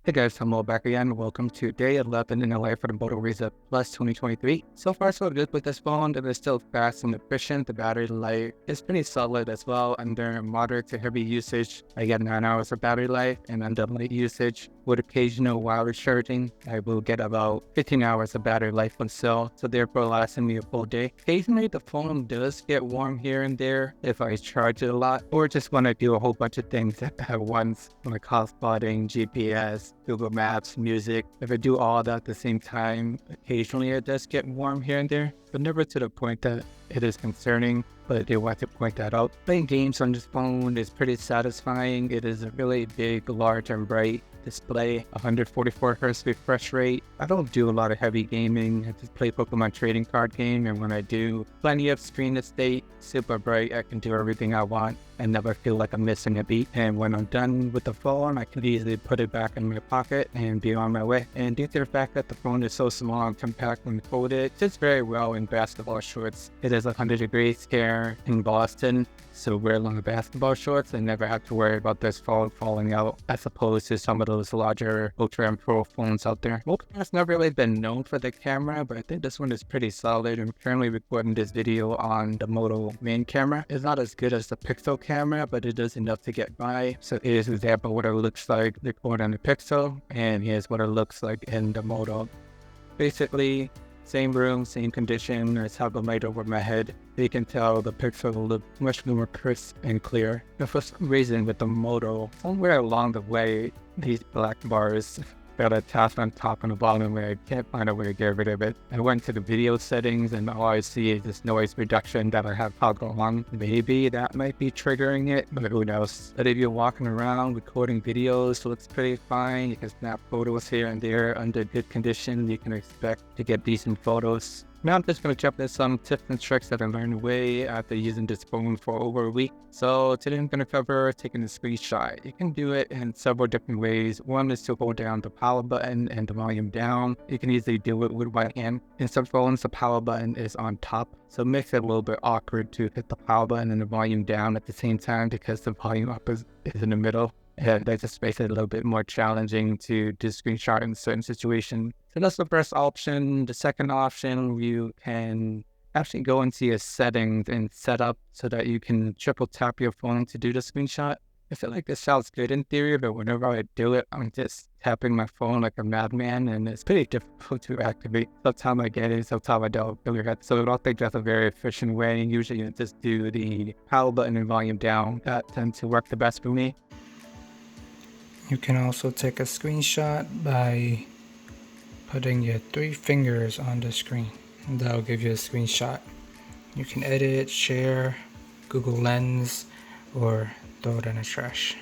Hey guys, I'm back again. Welcome to day 11 in the life of the Moto Razr Plus 2023. So far, so good with this phone. It is still fast and efficient. The battery life is pretty solid as well. Under moderate to heavy usage, I get 9 hours of battery life, and under light usage, with occasional wireless charging, I will get about 15 hours of battery life on cell, so therefore lasting me a full day. Occasionally, the phone does get warm here and there if I charge it a lot, or just when I do a whole bunch of things at once, like hotspotting, GPS, Google Maps, music. If I do all that at the same time, occasionally it does get warm here and there, but never to the point that it is concerning, but I do want to point that out. Playing games on this phone is pretty satisfying. It is a really big, large, and bright display, 144 Hz refresh rate. I don't do a lot of heavy gaming. I just play Pokemon trading card game, and when I do, plenty of screen estate, super bright. I can do everything I want and never feel like I'm missing a beat. And when I'm done with the phone, I can easily put it back in my pocket and be on my way. And due to the fact that the phone is so small and compact and folded, it fits very well in basketball shorts. It is 100 degrees here in Boston, so wear long basketball shorts and never have to worry about this phone falling out, as opposed to some of those larger Ultra and Pro phones out there. Moto has never really been known for the camera, but I think this one is pretty solid. I'm currently recording this video on the Moto main camera. It's not as good as the Pixel camera, but it does enough to get by. So here's an example of what it looks like recording on the Pixel, and here's what it looks like in the Moto. Basically, same room, same condition. I have the light over my head. You can tell the Pixel will look much more crisp and clear. Now, for some reason with the Moto, somewhere along the way, these black bars got attached on top and the bottom where I can't find a way to get rid of it. I went to the video settings and all I see is this noise reduction that I have toggled on. Maybe that might be triggering it, but who knows. But if you're walking around recording videos, it looks pretty fine. You can snap photos here and there under good condition. You can expect to get decent photos. Now I'm just going to jump into some tips and tricks that I learned away after using this phone for over a week. So today I'm going to cover taking a screenshot. You can do it in several different ways. One is to hold down the power button and the volume down. You can easily do it with one hand. In some phones, the power button is on top, so it makes it a little bit awkward to hit the power button and the volume down at the same time because the volume up is in the middle. And that just makes it a little bit more challenging to do screenshot in certain situations. So that's the first option. The second option, you can actually go into your settings and set up so that you can triple tap your phone to do the screenshot. I feel like this sounds good in theory, but whenever I do it, I'm just tapping my phone like a madman, and it's pretty difficult to activate. Sometimes I get it, sometimes I don't. So I don't think that's a very efficient way. Usually you just do the power button and volume down. That tends to work the best for me. You can also take a screenshot by putting your 3 fingers on the screen. And that'll give you a screenshot. You can edit, share, Google Lens, or throw it in the trash.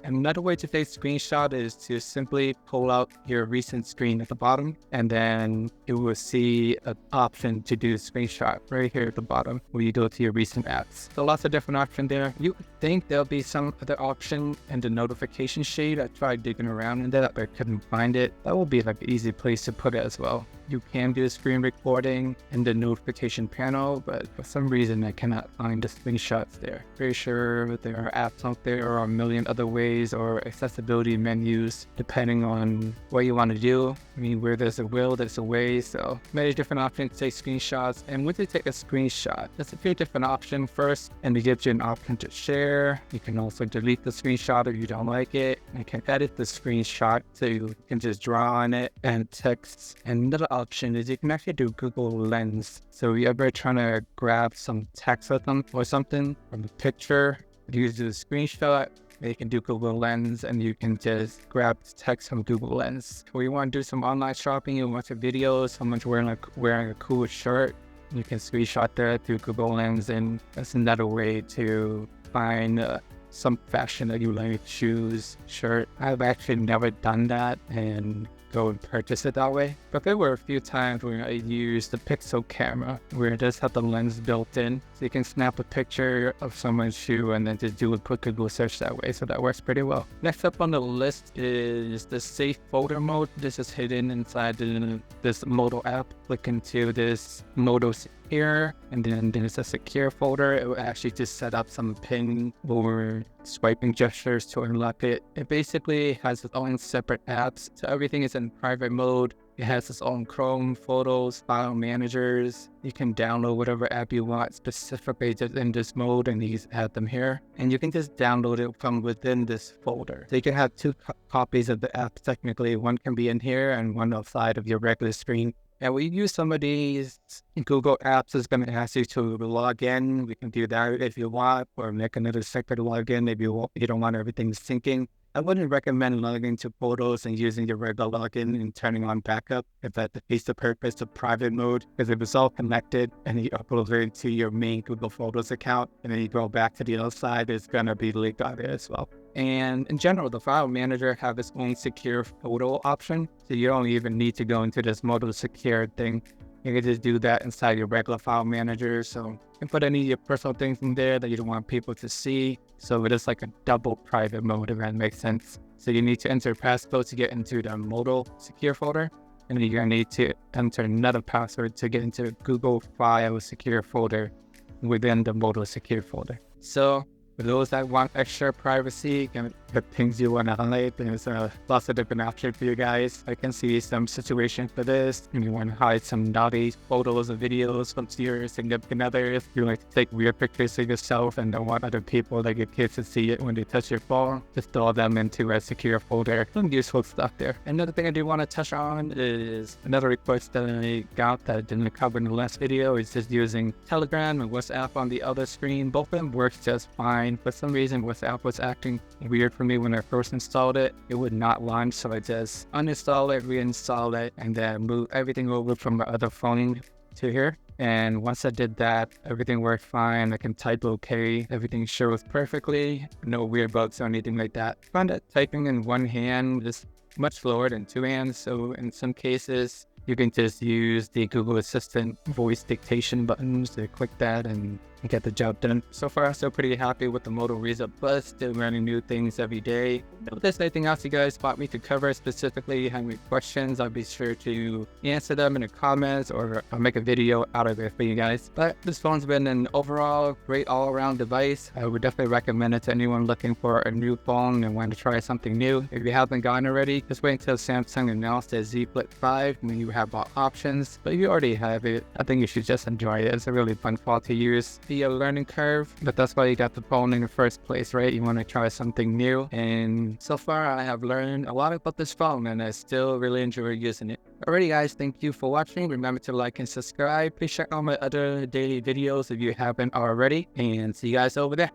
Another way to take screenshot is to simply pull out your recent screen at the bottom, and then you will see an option to do a screenshot right here at the bottom where you go to your recent apps. So lots of different options there. You would think there'll be some other option in the notification shade. I tried digging around in that, but I couldn't find it. That will be like an easy place to put it as well. You can do screen recording in the notification panel, but for some reason I cannot find the screenshots there. Pretty sure there are apps out there or a million other ways or accessibility menus depending on what you want to do. I mean, where there's a will, there's a way. So many different options to take screenshots. And when you take a screenshot, there's a few different options. First, and it gives you an option to share. You can also delete the screenshot if you don't like it. You can edit the screenshot, so you can just draw on it and text. And another option is you can actually do Google Lens. So if you're ever trying to grab some text or something from a picture, you do a screenshot. You can do Google Lens and you can just grab text from Google Lens. Or you want to do some online shopping, you watch a video, someone's wearing a cool shirt, you can screenshot that through Google Lens, and that's another way to find some fashion that you like, shoes, shirt. I've actually never done that and go and purchase it that way. But there were a few times where I used the Pixel camera where it does have the lens built in. So you can snap a picture of someone's shoe and then just do a quick Google search that way. So that works pretty well. Next up on the list is the safe photo mode. This is hidden inside this Moto app. Click into this Moto here, and then there's a secure folder. It will actually just set up some pin or swiping gestures to unlock it. It basically has its own separate apps, so everything is in private mode. It has its own Chrome, photos, file managers. You can download whatever app you want specifically just in this mode, and you just add them here. And you can just download it from within this folder. So you can have two copies of the app technically. One can be in here and one outside of your regular screen. And we use some of these Google apps. It's going to ask you to log in. We can do that if you want, or make another separate login if you don't want everything syncing. I wouldn't recommend logging into Photos and using your regular login and turning on backup if that defeats the purpose of private mode, because if it's all connected and you upload it to your main Google Photos account and then you go back to the other side, it's going to be leaked out there as well. And in general, the file manager have its own secure photo option, so you don't even need to go into this Moto secure thing. You can just do that inside your regular file manager. So you can put any of your personal things in there that you don't want people to see. So it is like a double private mode, if that makes sense. So you need to enter passcode to get into the Moto secure folder. And then you're going to need to enter another password to get into Google File secure folder within the Moto secure folder. So for those that want extra privacy and the things you want to highlight, there's lots of different options for you guys. I can see some situations for this. If you want to hide some naughty photos or videos from your significant other, if you like to take weird pictures of yourself and don't want other people, like your kids, to see it when they touch your phone, just throw them into a secure folder. Some useful stuff there. Another thing I do want to touch on is another request that I got that I didn't cover in the last video is just using Telegram and WhatsApp on the other screen. Both of them work just fine. For some reason, WhatsApp was acting weird for me when I first installed it. It would not launch, so I just uninstall it, reinstall it, and then move everything over from the other phone to here. And once I did that, everything worked fine. I can type okay. Everything shows perfectly. No weird bugs or anything like that. I found that typing in one hand is much slower than two hands, so in some cases, you can just use the Google Assistant voice dictation buttons to click that and get the job done. So far, I'm still pretty happy with the Moto Razr Plus. Still learning new things every day. If there's anything else you guys want me to cover specifically, have any questions, I'll be sure to answer them in the comments, or I'll make a video out of it for you guys. But this phone's been an overall great all-around device. I would definitely recommend it to anyone looking for a new phone and want to try something new. If you haven't gotten already, just wait until Samsung announced their Z Flip 5 when you have all options. But if you already have it, I think you should just enjoy it. It's a really fun phone to use. A learning curve, but that's why you got the phone in the first place, right? You want to try something new, and so far I have learned a lot about this phone and I still really enjoy using it. Alrighty guys, thank you for watching. Remember to like and subscribe. Please check out my other daily videos if you haven't already, and see you guys over there.